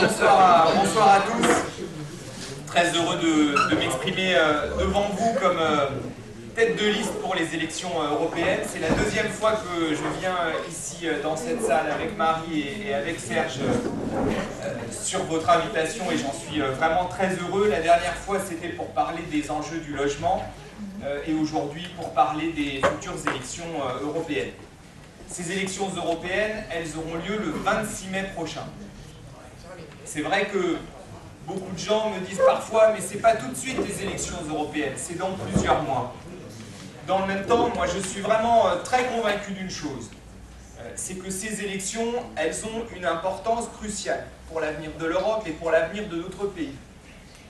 D'abord, bonsoir à tous. Très heureux de m'exprimer devant vous comme tête de liste pour les élections européennes. C'est la deuxième fois que je viens ici dans cette salle avec Marie et avec Serge sur votre invitation et j'en suis vraiment très heureux. La dernière fois, c'était pour parler des enjeux du logement et aujourd'hui pour parler des futures élections européennes. Ces élections européennes, elles auront lieu le 26 mai prochain. C'est vrai que beaucoup de gens me disent parfois, mais c'est pas tout de suite les élections européennes, c'est dans plusieurs mois. Dans le même temps, moi je suis vraiment très convaincu d'une chose, c'est que ces élections, elles ont une importance cruciale pour l'avenir de l'Europe et pour l'avenir de notre pays.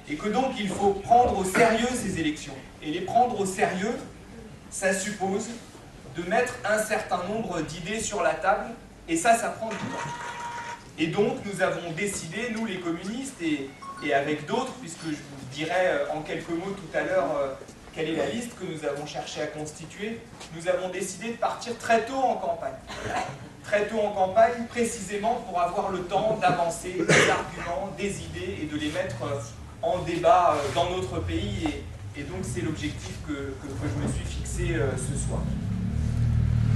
Et que donc il faut prendre au sérieux ces élections. Et les prendre au sérieux, ça suppose de mettre un certain nombre d'idées sur la table, et ça prend du temps. Et donc nous avons décidé, nous les communistes, et avec d'autres, puisque je vous dirai en quelques mots tout à l'heure quelle est la liste que nous avons cherché à constituer, nous avons décidé de partir très tôt en campagne. Très tôt en campagne, précisément pour avoir le temps d'avancer des arguments, des idées, et de les mettre en débat dans notre pays, et donc c'est l'objectif que je me suis fixé ce soir.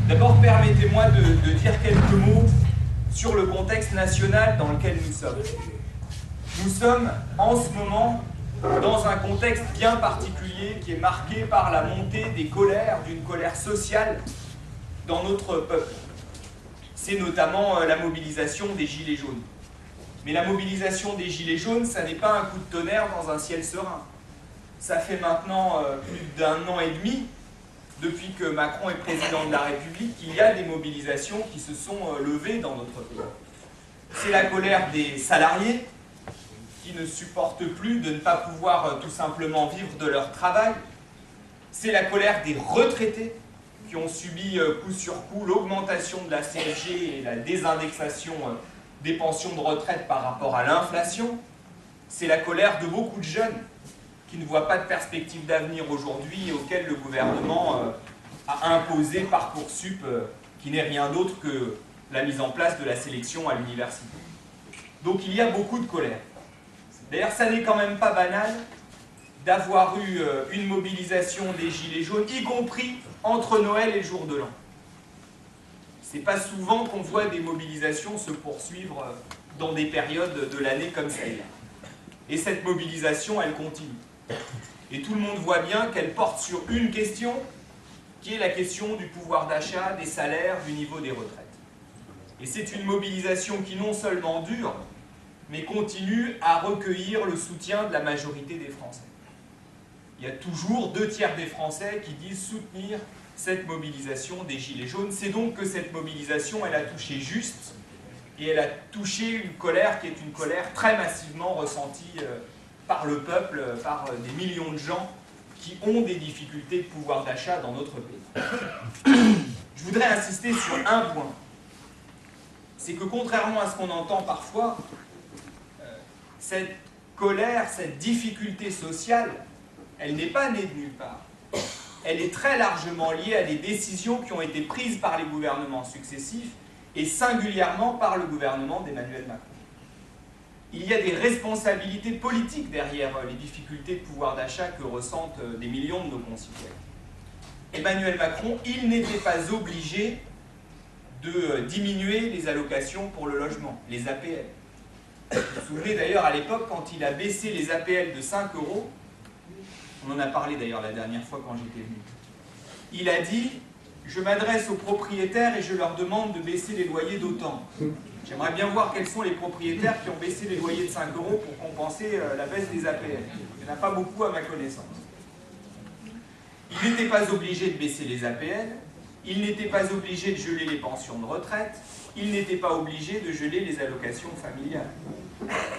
D'abord, permettez-moi de dire quelques mots sur le contexte national dans lequel nous sommes. Nous sommes en ce moment dans un contexte bien particulier qui est marqué par la montée des colères, d'une colère sociale dans notre peuple. C'est notamment la mobilisation des Gilets jaunes. Mais la mobilisation des Gilets jaunes, ça n'est pas un coup de tonnerre dans un ciel serein. Ça fait maintenant plus d'un an et demi depuis que Macron est président de la République, il y a des mobilisations qui se sont levées dans notre pays. C'est la colère des salariés qui ne supportent plus de ne pas pouvoir tout simplement vivre de leur travail. C'est la colère des retraités qui ont subi coup sur coup l'augmentation de la CSG et la désindexation des pensions de retraite par rapport à l'inflation. C'est la colère de beaucoup de jeunes qui ne voient pas de perspective d'avenir aujourd'hui et auquel le gouvernement a imposé Parcoursup, qui n'est rien d'autre que la mise en place de la sélection à l'université. Donc il y a beaucoup de colère. D'ailleurs, ça n'est quand même pas banal d'avoir eu une mobilisation des Gilets jaunes, y compris entre Noël et le jour de l'an. C'est pas souvent qu'on voit des mobilisations se poursuivre dans des périodes de l'année comme celle-là. Et cette mobilisation, elle continue. Et tout le monde voit bien qu'elle porte sur une question, qui est la question du pouvoir d'achat, des salaires, du niveau des retraites. Et c'est une mobilisation qui non seulement dure, mais continue à recueillir le soutien de la majorité des Français. Il y a toujours 2/3 des Français qui disent soutenir cette mobilisation des Gilets jaunes. C'est donc que cette mobilisation, elle a touché juste, et elle a touché une colère qui est une colère très massivement ressentie par le peuple, par des millions de gens qui ont des difficultés de pouvoir d'achat dans notre pays. Je voudrais insister sur un point. C'est que contrairement à ce qu'on entend parfois, cette colère, cette difficulté sociale, elle n'est pas née de nulle part. Elle est très largement liée à des décisions qui ont été prises par les gouvernements successifs et singulièrement par le gouvernement d'Emmanuel Macron. Il y a des responsabilités politiques derrière les difficultés de pouvoir d'achat que ressentent des millions de nos concitoyens. Emmanuel Macron, il n'était pas obligé de diminuer les allocations pour le logement, les APL. Vous vous souvenez d'ailleurs à l'époque, quand il a baissé les APL de 5 €, on en a parlé d'ailleurs la dernière fois quand j'étais venu, il a dit « Je m'adresse aux propriétaires et je leur demande de baisser les loyers d'autant ». J'aimerais bien voir quels sont les propriétaires qui ont baissé les loyers de 5 € pour compenser la baisse des APL. Il n'y en a pas beaucoup à ma connaissance. Il n'était pas obligé de baisser les APL, il n'était pas obligé de geler les pensions de retraite, il n'était pas obligé de geler les allocations familiales.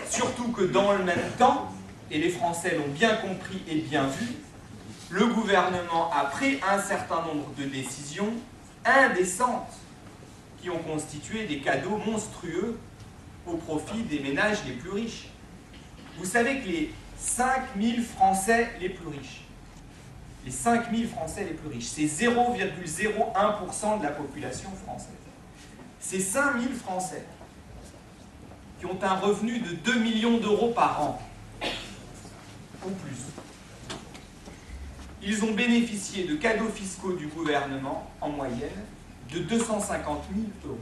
Surtout que dans le même temps, et les Français l'ont bien compris et bien vu, le gouvernement a pris un certain nombre de décisions indécentes qui ont constitué des cadeaux monstrueux au profit des ménages les plus riches. Vous savez que les 5000 Français les plus riches, c'est 0,01% de la population française. Ces 5000 Français qui ont un revenu de 2 millions d'euros par an, ou plus. Ils ont bénéficié de cadeaux fiscaux du gouvernement, en moyenne, de 250 000 euros.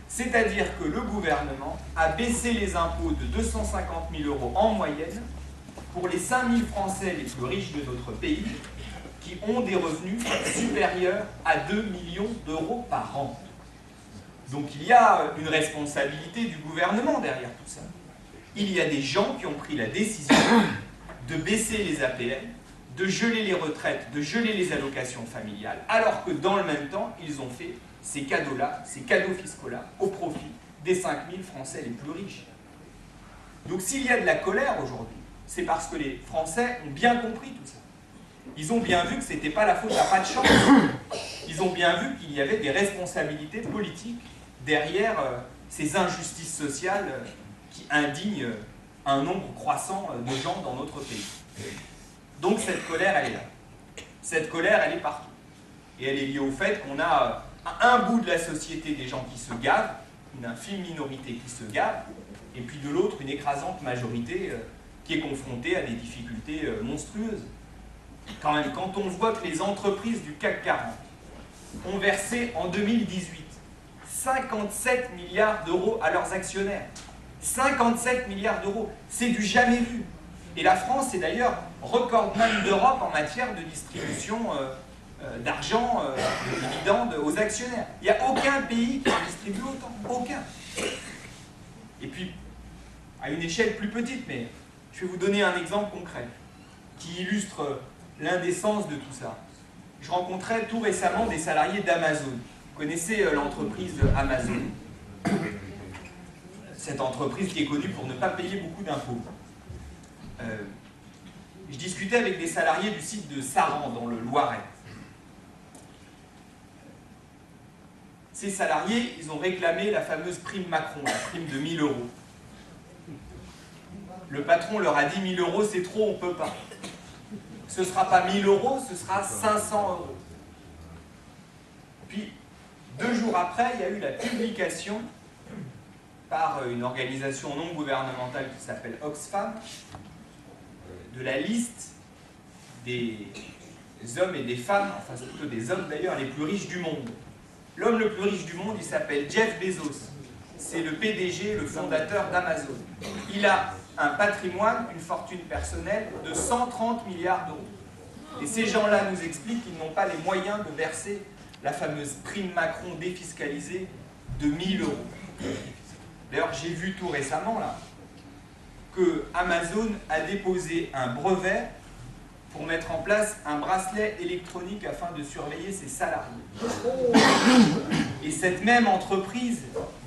C'est-à-dire que le gouvernement a baissé les impôts de 250 000 euros en moyenne pour les 5 000 Français les plus riches de notre pays qui ont des revenus supérieurs à 2 millions d'euros par an. Donc il y a une responsabilité du gouvernement derrière tout ça. Il y a des gens qui ont pris la décision de baisser les APL, de geler les retraites, de geler les allocations familiales, alors que dans le même temps, ils ont fait ces cadeaux-là, ces cadeaux fiscaux-là, au profit des 5 000 Français les plus riches. Donc s'il y a de la colère aujourd'hui, c'est parce que les Français ont bien compris tout ça. Ils ont bien vu que ce n'était pas la faute à pas de chance. Ils ont bien vu qu'il y avait des responsabilités politiques derrière ces injustices sociales qui indignent un nombre croissant de gens dans notre pays. Donc cette colère, elle est là. Cette colère, elle est partout. Et elle est liée au fait qu'on a à un bout de la société des gens qui se gavent, une infime minorité qui se gave, et puis de l'autre, une écrasante majorité qui est confrontée à des difficultés monstrueuses. Quand même, quand on voit que les entreprises du CAC 40 ont versé en 2018 57 milliards d'euros à leurs actionnaires. 57 milliards d'euros, c'est du jamais vu. Et la France est d'ailleurs recordman d'Europe en matière de distribution d'argent, de dividendes aux actionnaires. Il n'y a aucun pays qui en distribue autant. Aucun. Et puis, à une échelle plus petite, mais je vais vous donner un exemple concret qui illustre l'indécence de tout ça. Je rencontrais tout récemment des salariés d'Amazon. Vous connaissez l'entreprise Amazon? Cette entreprise qui est connue pour ne pas payer beaucoup d'impôts. Je discutais avec des salariés du site de Saran, dans le Loiret. Ces salariés, ils ont réclamé la fameuse prime Macron, la prime de 1 000 euros. Le patron leur a dit 1 000 euros, c'est trop, on ne peut pas. Ce ne sera pas 1 000 euros, ce sera 500 euros. Puis, 2 jours après, il y a eu la publication par une organisation non gouvernementale qui s'appelle Oxfam de la liste des hommes et des femmes, enfin c'est plutôt des hommes d'ailleurs, les plus riches du monde. L'homme le plus riche du monde, il s'appelle Jeff Bezos. C'est le PDG, le fondateur d'Amazon. Il a un patrimoine, une fortune personnelle de 130 milliards d'euros. Et ces gens-là nous expliquent qu'ils n'ont pas les moyens de verser la fameuse prime Macron défiscalisée de 1 000 euros. D'ailleurs, j'ai vu tout récemment là que Amazon a déposé un brevet pour mettre en place un bracelet électronique afin de surveiller ses salariés. Et cette même entreprise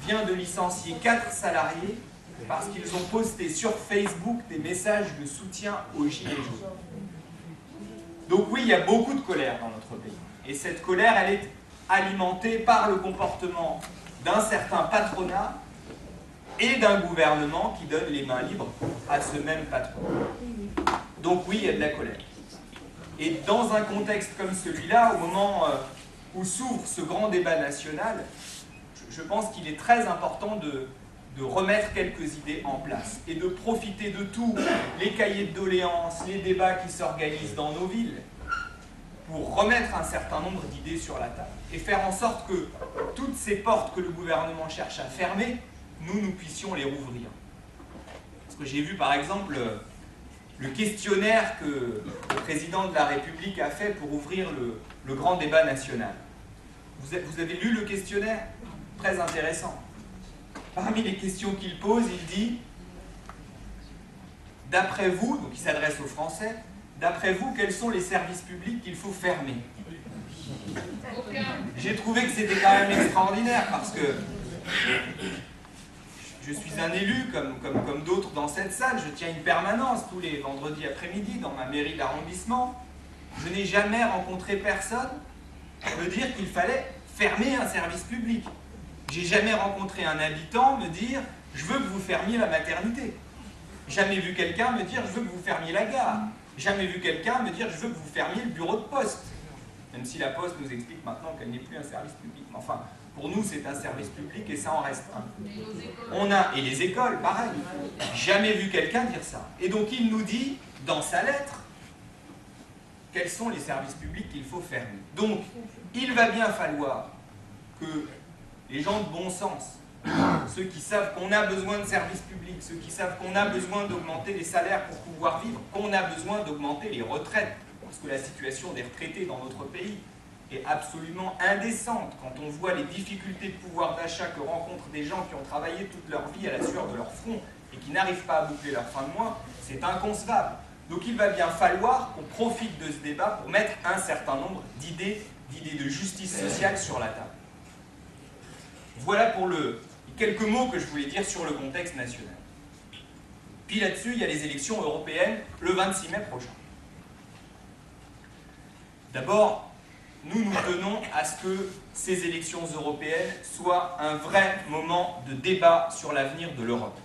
vient de licencier 4 salariés parce qu'ils ont posté sur Facebook des messages de soutien aux Gilets jaunes. Donc oui, il y a beaucoup de colère dans notre pays. Et cette colère, elle est alimentée par le comportement d'un certain patronat et d'un gouvernement qui donne les mains libres à ce même patronat. Donc oui, il y a de la colère. Et dans un contexte comme celui-là, au moment où s'ouvre ce grand débat national, je pense qu'il est très important de remettre quelques idées en place et de profiter de tous les cahiers de doléances, les débats qui s'organisent dans nos villes pour remettre un certain nombre d'idées sur la table et faire en sorte que toutes ces portes que le gouvernement cherche à fermer, nous puissions les rouvrir. Parce que j'ai vu par exemple le questionnaire que le président de la République a fait pour ouvrir le grand débat national. Vous avez lu le questionnaire? Très intéressant. Parmi les questions qu'il pose, il dit « D'après vous », donc il s'adresse aux Français, « D'après vous, quels sont les services publics qu'il faut fermer ?» J'ai trouvé que c'était quand même extraordinaire parce que je suis un élu comme d'autres dans cette salle, je tiens une permanence tous les vendredis après-midi dans ma mairie d'arrondissement. Je n'ai jamais rencontré personne me dire qu'il fallait fermer un service public. J'ai jamais rencontré un habitant me dire « je veux que vous fermiez la maternité ». Jamais vu quelqu'un me dire « je veux que vous fermiez la gare ». Jamais vu quelqu'un me dire « je veux que vous fermiez le bureau de poste ». Même si la poste nous explique maintenant qu'elle n'est plus un service public. Mais enfin, Pour nous, c'est un service public et ça en reste un. On a, et les écoles, pareil. Jamais vu quelqu'un dire ça. Et donc il nous dit, dans sa lettre, quels sont les services publics qu'il faut fermer. Donc, il va bien falloir que les gens de bon sens, ceux qui savent qu'on a besoin de services publics, ceux qui savent qu'on a besoin d'augmenter les salaires pour pouvoir vivre, qu'on a besoin d'augmenter les retraites, parce que la situation des retraités dans notre pays est absolument indécente quand on voit les difficultés de pouvoir d'achat que rencontrent des gens qui ont travaillé toute leur vie à la sueur de leur front et qui n'arrivent pas à boucler leur fin de mois, c'est inconcevable. Donc il va bien falloir qu'on profite de ce débat pour mettre un certain nombre d'idées de justice sociale sur la table. Voilà pour quelques mots que je voulais dire sur le contexte national. Puis là-dessus, il y a les élections européennes le 26 mai prochain. D'abord, nous tenons à ce que ces élections européennes soient un vrai moment de débat sur l'avenir de l'Europe.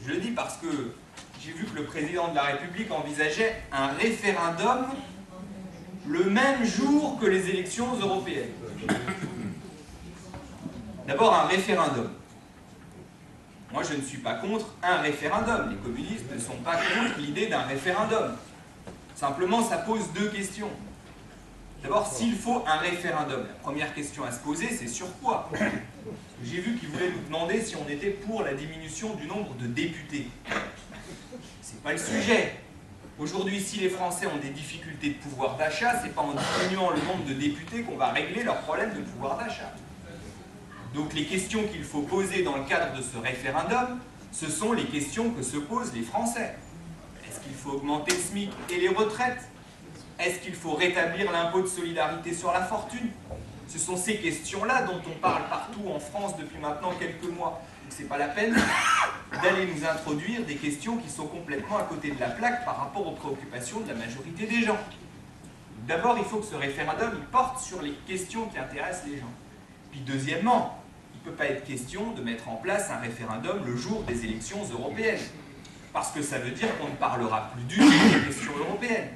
Je le dis parce que j'ai vu que le président de la République envisageait un référendum le même jour que les élections européennes. D'abord, un référendum. Moi, je ne suis pas contre un référendum. Les communistes ne sont pas contre l'idée d'un référendum. Simplement, ça pose deux questions. D'abord, s'il faut un référendum, la première question à se poser, c'est sur quoi? J'ai vu qu'ils voulaient nous demander si on était pour la diminution du nombre de députés. C'est pas le sujet. Aujourd'hui, si les Français ont des difficultés de pouvoir d'achat, c'est pas en diminuant le nombre de députés qu'on va régler leurs problèmes de pouvoir d'achat. Donc les questions qu'il faut poser dans le cadre de ce référendum, ce sont les questions que se posent les Français. Est-ce qu'il faut augmenter le SMIC et les retraites? Est-ce qu'il faut rétablir l'impôt de solidarité sur la fortune? Ce sont ces questions-là dont on parle partout en France depuis maintenant quelques mois. Ce n'est pas la peine d'aller nous introduire des questions qui sont complètement à côté de la plaque par rapport aux préoccupations de la majorité des gens. D'abord, il faut que ce référendum il porte sur les questions qui intéressent les gens. Puis deuxièmement, il ne peut pas être question de mettre en place un référendum le jour des élections européennes. Parce que ça veut dire qu'on ne parlera plus du tout des questions européennes.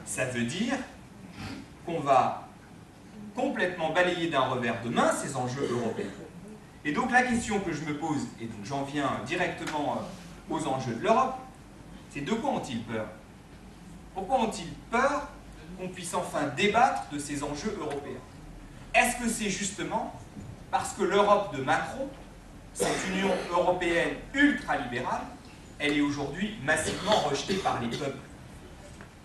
Ça veut dire qu'on va complètement balayer d'un revers de main ces enjeux européens. Et donc la question que je me pose, et donc j'en viens directement aux enjeux de l'Europe, c'est de quoi ont-ils peur? Pourquoi ont-ils peur qu'on puisse enfin débattre de ces enjeux européens? Est-ce que c'est justement parce que l'Europe de Macron, cette Union européenne ultralibérale, elle est aujourd'hui massivement rejetée par les peuples?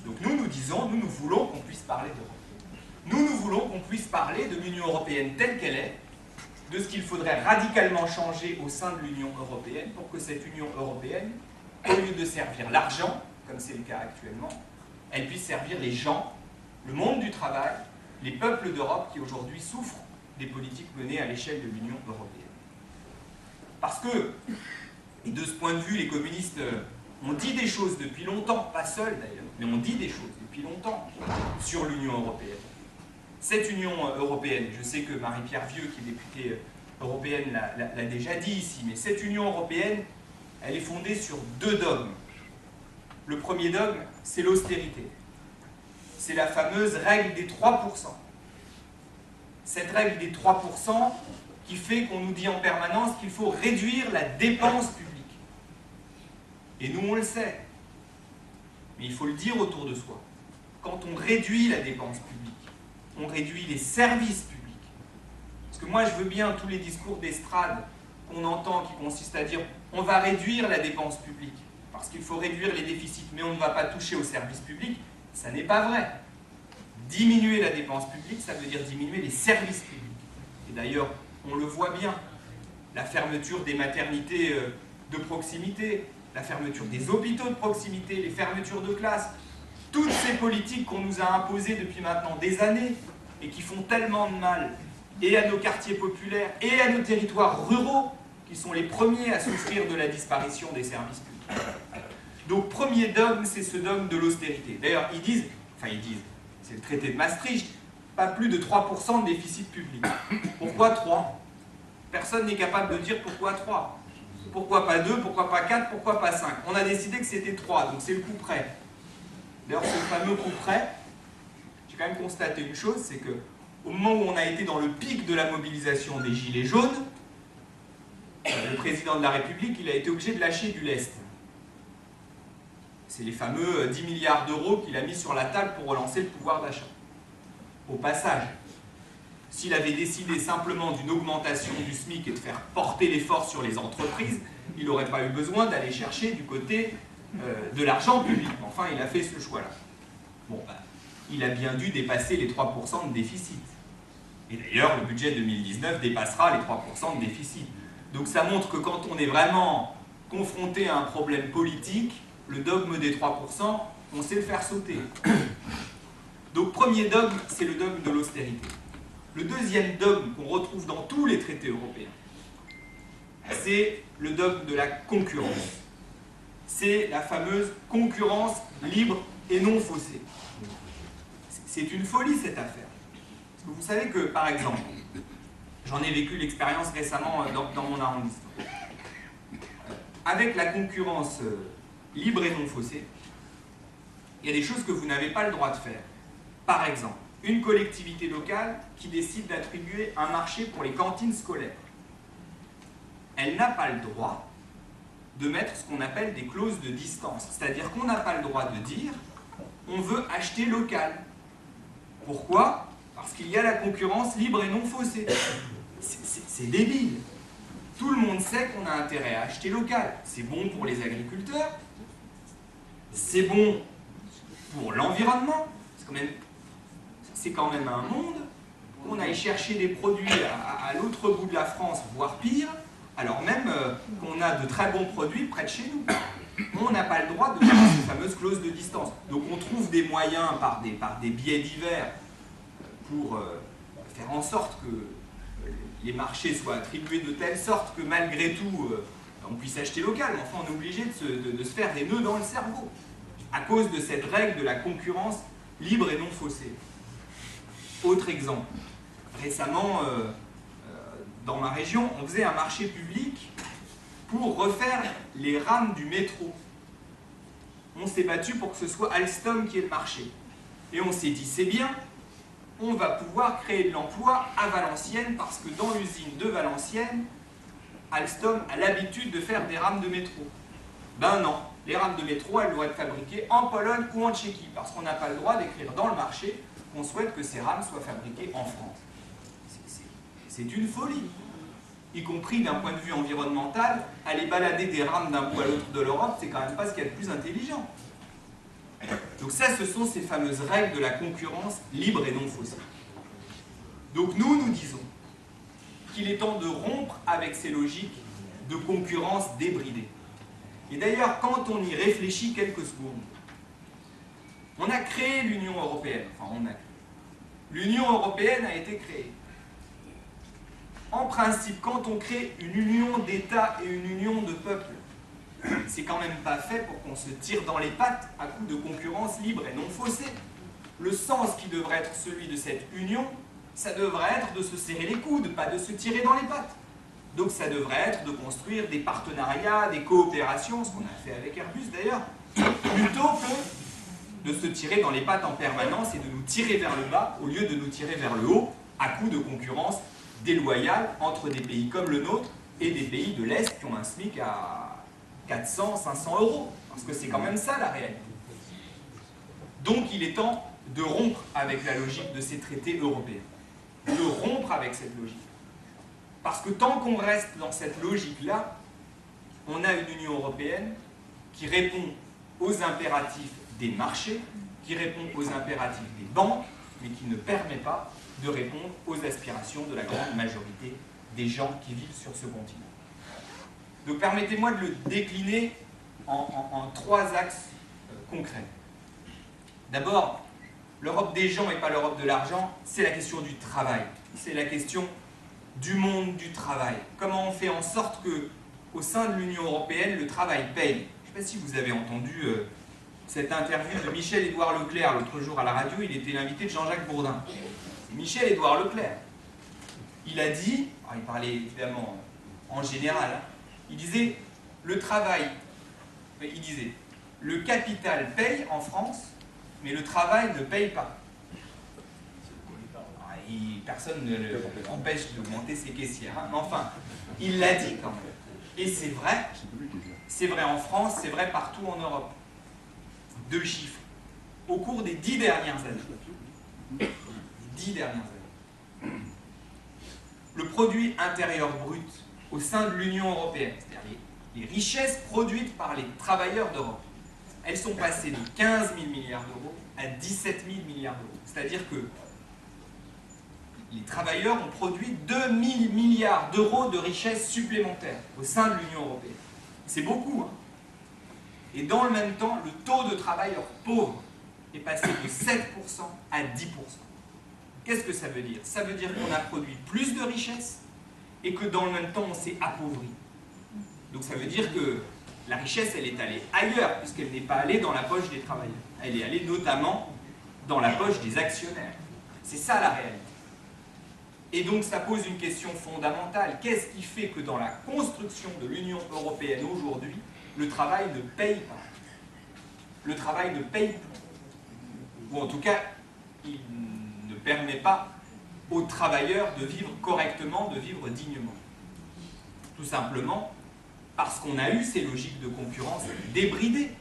Donc nous disons, nous voulons qu'on puisse parler d'Europe. Nous voulons qu'on puisse parler de l'Union européenne telle qu'elle est, de ce qu'il faudrait radicalement changer au sein de l'Union européenne pour que cette Union européenne, au lieu de servir l'argent, comme c'est le cas actuellement, elle puisse servir les gens, le monde du travail, les peuples d'Europe qui aujourd'hui souffrent des politiques menées à l'échelle de l'Union européenne. Parce que, et de ce point de vue, les communistes ont dit des choses depuis longtemps, pas seuls d'ailleurs, mais ont dit des choses depuis longtemps sur l'Union européenne. Cette Union européenne, je sais que Marie-Pierre Vieux, qui est députée européenne, l'a déjà dit ici, mais cette Union européenne, elle est fondée sur deux dogmes. Le premier dogme, c'est l'austérité. C'est la fameuse règle des 3%. Cette règle des 3% qui fait qu'on nous dit en permanence qu'il faut réduire la dépense publique. Et nous, on le sait. Mais il faut le dire autour de soi. Quand on réduit la dépense publique, on réduit les services publics. Parce que moi, je veux bien tous les discours d'estrade qu'on entend qui consistent à dire on va réduire la dépense publique parce qu'il faut réduire les déficits, mais on ne va pas toucher aux services publics. Ça n'est pas vrai. Diminuer la dépense publique, ça veut dire diminuer les services publics. Et d'ailleurs, on le voit bien. La fermeture des maternités de proximité, la fermeture des hôpitaux de proximité, les fermetures de classes, toutes ces politiques qu'on nous a imposées depuis maintenant des années et qui font tellement de mal et à nos quartiers populaires et à nos territoires ruraux qui sont les premiers à souffrir de la disparition des services publics. Donc premier dogme, c'est ce dogme de l'austérité. D'ailleurs, ils disent, c'est le traité de Maastricht, pas plus de 3% de déficit public. Pourquoi 3? Personne n'est capable de dire pourquoi 3. Pourquoi pas 2, pourquoi pas 4, pourquoi pas 5? On a décidé que c'était 3, donc c'est le coup près. D'ailleurs, ce fameux coup près, j'ai quand même constaté une chose, c'est que au moment où on a été dans le pic de la mobilisation des Gilets jaunes, le président de la République, il a été obligé de lâcher du lest. C'est les fameux 10 milliards d'euros qu'il a mis sur la table pour relancer le pouvoir d'achat. Au passage, s'il avait décidé simplement d'une augmentation du SMIC et de faire porter l'effort sur les entreprises, il n'aurait pas eu besoin d'aller chercher du côté de l'argent public. Enfin, il a fait ce choix-là. Bon, il a bien dû dépasser les 3% de déficit. Et d'ailleurs, le budget 2019 dépassera les 3% de déficit. Donc ça montre que quand on est vraiment confronté à un problème politique, le dogme des 3%, on sait le faire sauter. Donc premier dogme, c'est le dogme de l'austérité. Le deuxième dogme qu'on retrouve dans tous les traités européens, c'est le dogme de la concurrence. C'est la fameuse concurrence libre et non faussée. C'est une folie cette affaire. Parce que vous savez que, par exemple, j'en ai vécu l'expérience récemment dans mon arrondissement. Avec la concurrence libre et non faussée, il y a des choses que vous n'avez pas le droit de faire. Par exemple, une collectivité locale qui décide d'attribuer un marché pour les cantines scolaires. Elle n'a pas le droit de mettre ce qu'on appelle des clauses de distance. C'est-à-dire qu'on n'a pas le droit de dire on veut acheter local. Pourquoi? Parce qu'il y a la concurrence libre et non faussée. C'est débile. Tout le monde sait qu'on a intérêt à acheter local. C'est bon pour les agriculteurs, c'est bon pour l'environnement. C'est quand même un monde qu'on aille chercher des produits à l'autre bout de la France, voire pire, alors même qu'on a de très bons produits près de chez nous. On n'a pas le droit de faire ces fameuses clauses de distance. Donc on trouve des moyens par des biais divers pour faire en sorte que les marchés soient attribués de telle sorte que malgré tout on puisse acheter local. Mais enfin on est obligé de se faire des nœuds dans le cerveau à cause de cette règle de la concurrence libre et non faussée. Autre exemple, récemment dans ma région, on faisait un marché public pour refaire les rames du métro. On s'est battu pour que ce soit Alstom qui ait le marché. Et on s'est dit, c'est bien, on va pouvoir créer de l'emploi à Valenciennes parce que dans l'usine de Valenciennes, Alstom a l'habitude de faire des rames de métro. Ben non, les rames de métro, elles doivent être fabriquées en Pologne ou en Tchéquie parce qu'on n'a pas le droit d'écrire dans le marché qu'on souhaite que ces rames soient fabriquées en France. C'est une folie, y compris d'un point de vue environnemental. Aller balader des rames d'un bout à l'autre de l'Europe, c'est quand même pas ce qu'il y a de plus intelligent. Donc ça, ce sont ces fameuses règles de la concurrence libre et non faussée. Donc nous disons qu'il est temps de rompre avec ces logiques de concurrence débridée. Et d'ailleurs, quand on y réfléchit quelques secondes, on a créé l'Union européenne. L'Union européenne a été créée. En principe, quand on crée une union d'États et une union de peuples, c'est quand même pas fait pour qu'on se tire dans les pattes à coup de concurrence libre et non faussée. Le sens qui devrait être celui de cette union, ça devrait être de se serrer les coudes, pas de se tirer dans les pattes. Donc ça devrait être de construire des partenariats, des coopérations, ce qu'on a fait avec Airbus d'ailleurs, plutôt que de se tirer dans les pattes en permanence et de nous tirer vers le bas au lieu de nous tirer vers le haut à coup de concurrence déloyale entre des pays comme le nôtre et des pays de l'Est qui ont un SMIC à 400, 500 euros. Parce que c'est quand même ça la réalité. Donc il est temps de rompre avec la logique de ces traités européens. De rompre avec cette logique. Parce que tant qu'on reste dans cette logique-là, on a une Union européenne qui répond aux impératifs des marchés, qui répond aux impératifs des banques, mais qui ne permet pas de répondre aux aspirations de la grande majorité des gens qui vivent sur ce continent. Donc permettez-moi de le décliner en trois axes concrets. D'abord, l'Europe des gens et pas l'Europe de l'argent, c'est la question du travail. C'est la question du monde du travail. Comment on fait en sorte que, au sein de l'Union européenne, le travail paye. Je ne sais pas si vous avez entendu cette interview de Michel-Édouard Leclerc l'autre jour à la radio. Il était l'invité de Jean-Jacques Bourdin. Michel-Édouard Leclerc. Il a dit, il parlait évidemment en général, il disait le travail, il disait le capital paye en France, mais le travail ne paye pas. personne ne l'empêche d'augmenter ses caissières. Hein. Mais enfin, il l'a dit quand même. Et c'est vrai. C'est vrai en France, c'est vrai partout en Europe. 2 chiffres. Au cours des 10 dernières années, le produit intérieur brut au sein de l'Union européenne, c'est-à-dire les richesses produites par les travailleurs d'Europe, elles sont passées de 15 000 milliards d'euros à 17 000 milliards d'euros. C'est-à-dire que les travailleurs ont produit 2 000 milliards d'euros de richesses supplémentaires au sein de l'Union européenne. C'est beaucoup, hein. Et dans le même temps, le taux de travailleurs pauvres est passé de 7% à 10%. Qu'est-ce que ça veut dire? Ça veut dire qu'on a produit plus de richesses et que dans le même temps, on s'est appauvri. Donc ça veut dire que la richesse, elle est allée ailleurs, puisqu'elle n'est pas allée dans la poche des travailleurs. Elle est allée notamment dans la poche des actionnaires. C'est ça la réalité. Et donc ça pose une question fondamentale. Qu'est-ce qui fait que dans la construction de l'Union européenne aujourd'hui, le travail ne paye pas? Le travail ne paye pas. Ou en tout cas, il ne permet pas aux travailleurs de vivre correctement, de vivre dignement. Tout simplement parce qu'on a eu ces logiques de concurrence débridées.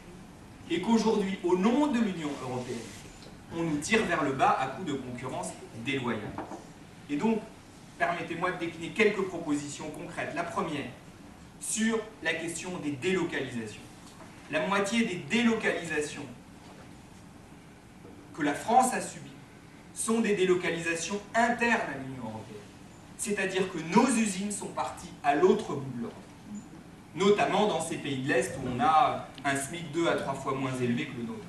Et qu'aujourd'hui, au nom de l'Union européenne, on nous tire vers le bas à coups de concurrence déloyale. Et donc, permettez-moi de décliner quelques propositions concrètes. La première, sur la question des délocalisations. La moitié des délocalisations que la France a subies sont des délocalisations internes à l'Union européenne. C'est-à-dire que nos usines sont parties à l'autre bout de l'Europe. Notamment dans ces pays de l'Est où on a un SMIC 2 à 3 fois moins élevé que le nôtre.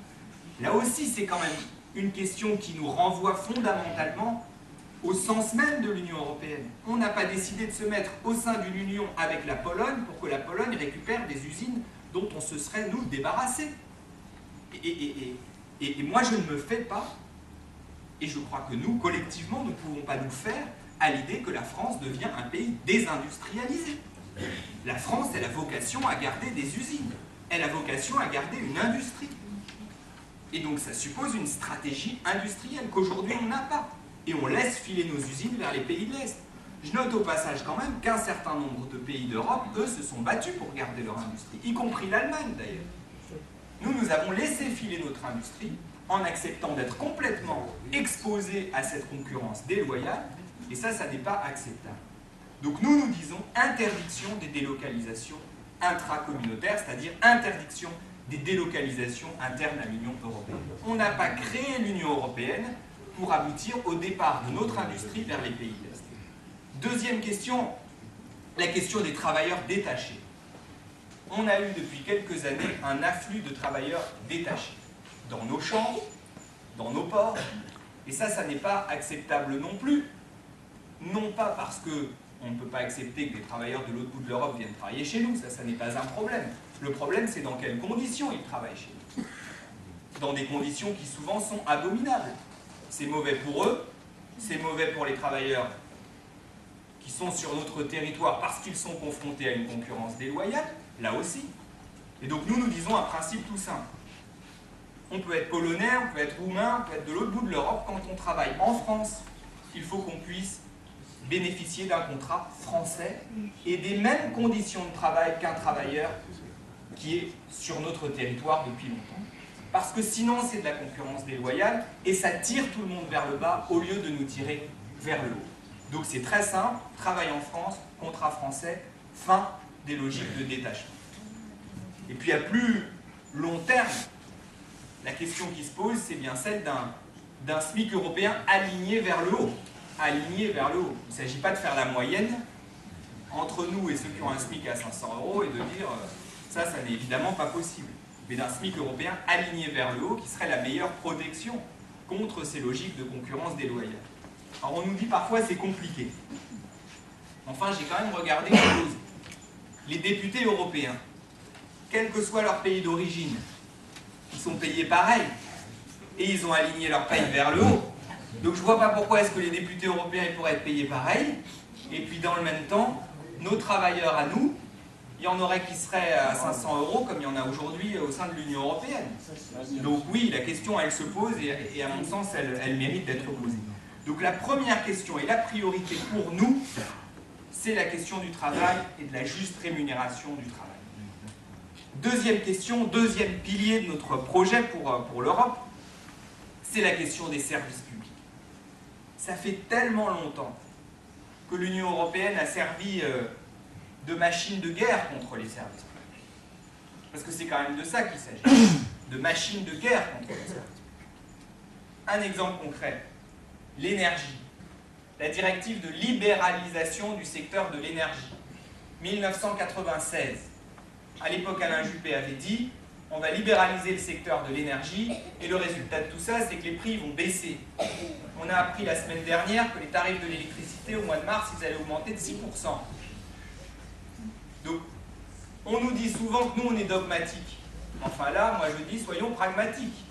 Là aussi, c'est quand même une question qui nous renvoie fondamentalement au sens même de l'Union européenne. On n'a pas décidé de se mettre au sein d'une union avec la Pologne pour que la Pologne récupère des usines dont on se serait, nous, débarrassé. Et moi, je ne me fais pas, et je crois que nous, collectivement, nous ne pouvons pas nous faire à l'idée que la France devient un pays désindustrialisé. La France, elle a vocation à garder des usines. Elle a vocation à garder une industrie. Et donc, ça suppose une stratégie industrielle qu'aujourd'hui, on n'a pas. Et on laisse filer nos usines vers les pays de l'Est. Je note au passage quand même qu'un certain nombre de pays d'Europe, eux, se sont battus pour garder leur industrie, y compris l'Allemagne d'ailleurs. Nous avons laissé filer notre industrie en acceptant d'être complètement exposés à cette concurrence déloyale, et ça n'est pas acceptable. Donc nous disons interdiction des délocalisations intracommunautaires, c'est-à-dire interdiction des délocalisations internes à l'Union européenne. On n'a pas créé l'Union européenne pour aboutir au départ de notre industrie vers les pays de l'Est. Deuxième question, la question des travailleurs détachés. On a eu depuis quelques années un afflux de travailleurs détachés dans nos champs, dans nos ports, et ça n'est pas acceptable non plus. Non pas parce qu'on ne peut pas accepter que les travailleurs de l'autre bout de l'Europe viennent travailler chez nous, ça n'est pas un problème. Le problème, c'est dans quelles conditions ils travaillent chez nous. Dans des conditions qui souvent sont abominables. C'est mauvais pour eux, c'est mauvais pour les travailleurs qui sont sur notre territoire parce qu'ils sont confrontés à une concurrence déloyale, là aussi. Et donc nous disons un principe tout simple. On peut être polonais, on peut être roumain, on peut être de l'autre bout de l'Europe. Quand on travaille en France, il faut qu'on puisse bénéficier d'un contrat français et des mêmes conditions de travail qu'un travailleur qui est sur notre territoire depuis longtemps. Parce que sinon, c'est de la concurrence déloyale et ça tire tout le monde vers le bas au lieu de nous tirer vers le haut. Donc c'est très simple, travail en France, contrat français, fin des logiques de détachement. Et puis à plus long terme, la question qui se pose, c'est bien celle d'un SMIC européen aligné vers le haut. Aligné vers le haut. Il ne s'agit pas de faire la moyenne entre nous et ceux qui ont un SMIC à 500 € et de dire ça n'est évidemment pas possible. Mais d'un SMIC européen aligné vers le haut qui serait la meilleure protection contre ces logiques de concurrence déloyale. Alors on nous dit parfois c'est compliqué. Enfin, j'ai quand même regardé une chose. Les députés européens, quel que soit leur pays d'origine, ils sont payés pareil. Et ils ont aligné leur paye vers le haut. Donc je ne vois pas pourquoi est-ce que les députés européens pourraient être payés pareil. Et puis dans le même temps, nos travailleurs à nous, il y en aurait qui seraient à 500 € comme il y en a aujourd'hui au sein de l'Union européenne. Donc oui, la question elle se pose et à mon sens elle mérite d'être posée. Donc la première question et la priorité pour nous, c'est la question du travail et de la juste rémunération du travail. Deuxième question, deuxième pilier de notre projet pour l'Europe, c'est la question des services publics. Ça fait tellement longtemps que l'Union européenne a servi de machine de guerre contre les services publics. Parce que c'est quand même de ça qu'il s'agit, de machine de guerre contre les services publics. Un exemple concret, l'énergie. La directive de libéralisation du secteur de l'énergie, 1996. À l'époque, Alain Juppé avait dit « on va libéraliser le secteur de l'énergie » et le résultat de tout ça, c'est que les prix vont baisser. On a appris la semaine dernière que les tarifs de l'électricité, au mois de mars, ils allaient augmenter de 6%. Donc, on nous dit souvent que nous, on est dogmatique. Enfin là, moi je dis, soyons pragmatiques.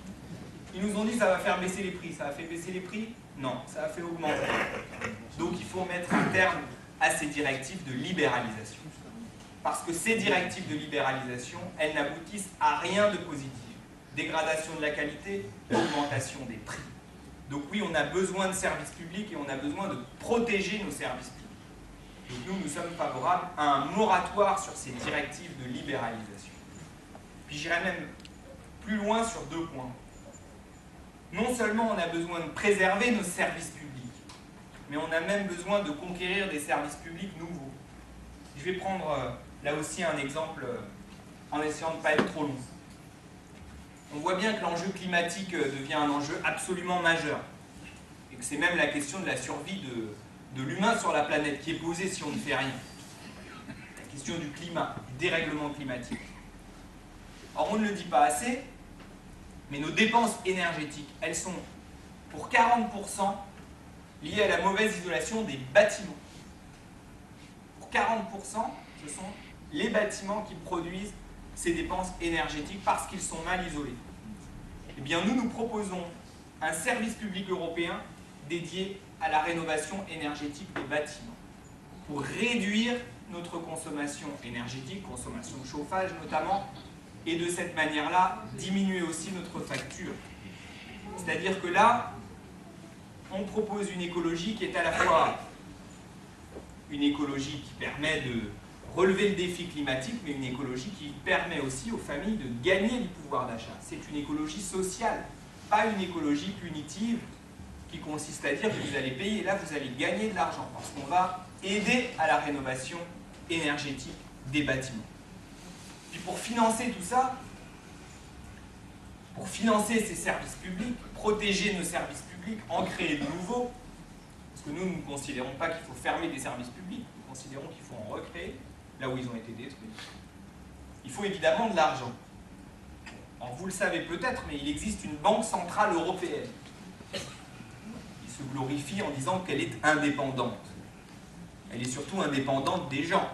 Ils nous ont dit ça va faire baisser les prix. Ça a fait baisser les prix? Non, ça a fait augmenter. Donc il faut mettre un terme à ces directives de libéralisation. Parce que ces directives de libéralisation, elles n'aboutissent à rien de positif. Dégradation de la qualité, augmentation des prix. Donc oui, on a besoin de services publics et on a besoin de protéger nos services publics. Donc nous sommes favorables à un moratoire sur ces directives de libéralisation. Puis j'irai même plus loin sur deux points. Non seulement on a besoin de préserver nos services publics, mais on a même besoin de conquérir des services publics nouveaux. Je vais prendre là aussi un exemple en essayant de ne pas être trop long. On voit bien que l'enjeu climatique devient un enjeu absolument majeur et que c'est même la question de la survie de l'humain sur la planète qui est posée si on ne fait rien. La question du climat, du dérèglement climatique. Or on ne le dit pas assez, mais nos dépenses énergétiques, elles sont pour 40% liées à la mauvaise isolation des bâtiments. Pour 40%, ce sont les bâtiments qui produisent ces dépenses énergétiques parce qu'ils sont mal isolés. Eh bien, nous proposons un service public européen dédié à la rénovation énergétique des bâtiments pour réduire notre consommation énergétique, consommation de chauffage notamment, et de cette manière-là, diminuer aussi notre facture. C'est-à-dire que là, on propose une écologie qui est à la fois une écologie qui permet de relever le défi climatique, mais une écologie qui permet aussi aux familles de gagner du pouvoir d'achat. C'est une écologie sociale, pas une écologie punitive qui consiste à dire que vous allez payer, et là vous allez gagner de l'argent, parce qu'on va aider à la rénovation énergétique des bâtiments. Puis pour financer tout ça, pour financer ces services publics, protéger nos services publics, en créer de nouveaux, parce que nous ne considérons pas qu'il faut fermer des services publics, nous considérons qu'il faut en recréer, là où ils ont été détruits. Il faut évidemment de l'argent. Alors vous le savez peut-être, mais il existe une banque centrale européenne qui se glorifie en disant qu'elle est indépendante. Elle est surtout indépendante des gens.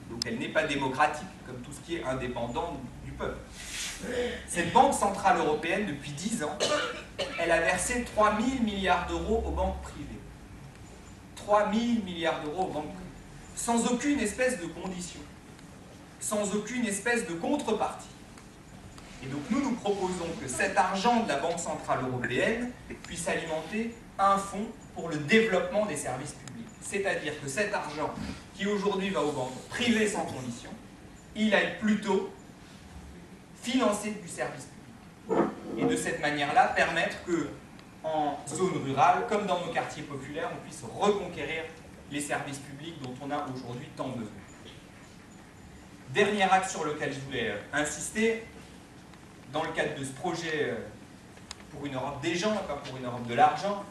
Donc elle n'est pas démocratique, comme tout ce qui est indépendant du peuple. Cette Banque centrale européenne, depuis 10 ans, elle a versé 3 000 milliards d'euros aux banques privées. 3 000 milliards d'euros aux banques privées. Sans aucune espèce de condition. Sans aucune espèce de contrepartie. Et donc nous proposons que cet argent de la Banque centrale européenne puisse alimenter un fonds pour le développement des services publics. C'est-à-dire que cet argent qui aujourd'hui va aux banques privées sans condition, il aille plutôt financer du service public. Et de cette manière-là, permettre que, en zone rurale, comme dans nos quartiers populaires, on puisse reconquérir les services publics dont on a aujourd'hui tant besoin. Dernier axe sur lequel je voulais insister, dans le cadre de ce projet pour une Europe des gens, pas pour une Europe de l'argent,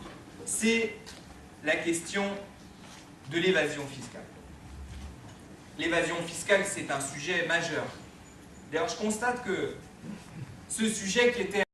c'est la question de l'évasion fiscale. L'évasion fiscale, c'est un sujet majeur. D'ailleurs, je constate que ce sujet qui était